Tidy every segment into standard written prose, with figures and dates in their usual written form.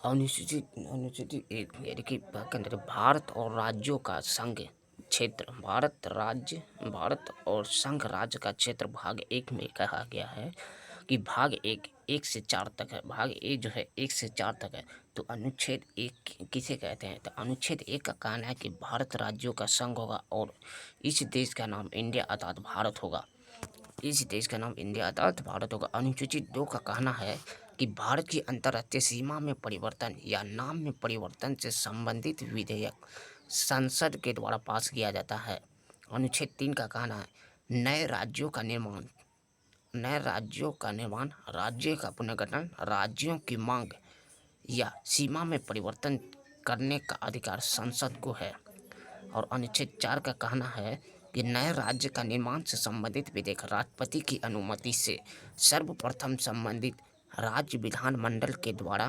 अनुसूचित एक यानी कि के अंदर भारत और राज्यों का संघ क्षेत्र भारत और संघ राज्य का क्षेत्र भाग एक में कहा गया है कि भाग एक 1 से 4 तक है। भाग ए जो है 1 से 4 तक है। तो अनुच्छेद एक किसे कहते हैं? तो अनुच्छेद एक का कहना है कि भारत राज्यों का संघ होगा और इस देश का नाम इंडिया अर्थात भारत होगा। इस देश का नाम इंडिया अर्थात भारत होगा। अनुसूचित 2 का कहना है कि भारत की अंतर्राष्ट्रीय सीमा में परिवर्तन या नाम में परिवर्तन से संबंधित विधेयक संसद के द्वारा पास किया जाता है। अनुच्छेद 3 का कहना है नए राज्यों का निर्माण, राज्य का पुनर्गठन, राज्यों की मांग या सीमा में परिवर्तन करने का अधिकार संसद को है। और अनुच्छेद 4 का कहना है कि नए राज्य का निर्माण से संबंधित विधेयक राष्ट्रपति की अनुमति से सर्वप्रथम संबंधित राज्य विधानमंडल के द्वारा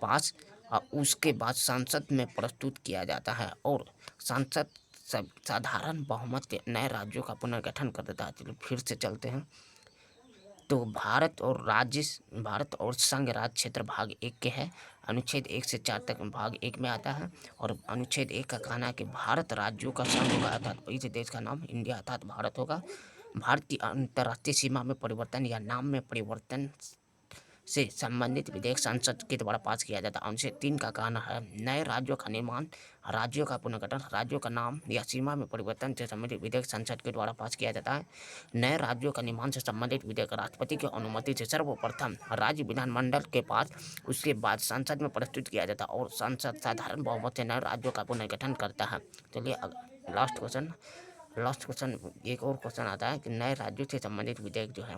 पास और उसके बाद संसद में प्रस्तुत किया जाता है और संसद साधारण बहुमत से नए राज्यों का पुनर्गठन कर देता है। चलो फिर से चलते हैं। तो भारत और संघ राज्य क्षेत्र भाग एक के है। अनुच्छेद 1 से 4 तक भाग एक में आता है और अनुच्छेद 1 का कहना है कि भारत राज्यों का संघ होगा अर्थात इस देश का नाम इंडिया अर्थात भारत होगा। भारत की अंतर्राष्ट्रीय सीमा में परिवर्तन या नाम में परिवर्तन से संबंधित विधेयक संसद के द्वारा पास किया जाता है। अनुच्छेद 3 का कहना है नए राज्यों का निर्माण, राज्यों का पुनर्गठन, राज्यों का नाम या सीमा में परिवर्तन से संबंधित विधेयक संसद के द्वारा पास किया जाता है। नए राज्यों का निर्माण से संबंधित विधेयक राष्ट्रपति की अनुमति से सर्वप्रथम राज्य विधानमंडल के पास उसके बाद संसद में प्रस्तुत किया जाता है और संसद साधारण बहुमत से नए राज्यों का पुनर्गठन करता है। चलिए लास्ट क्वेश्चन एक और क्वेश्चन आता है कि नए राज्यों से संबंधित विधेयक जो है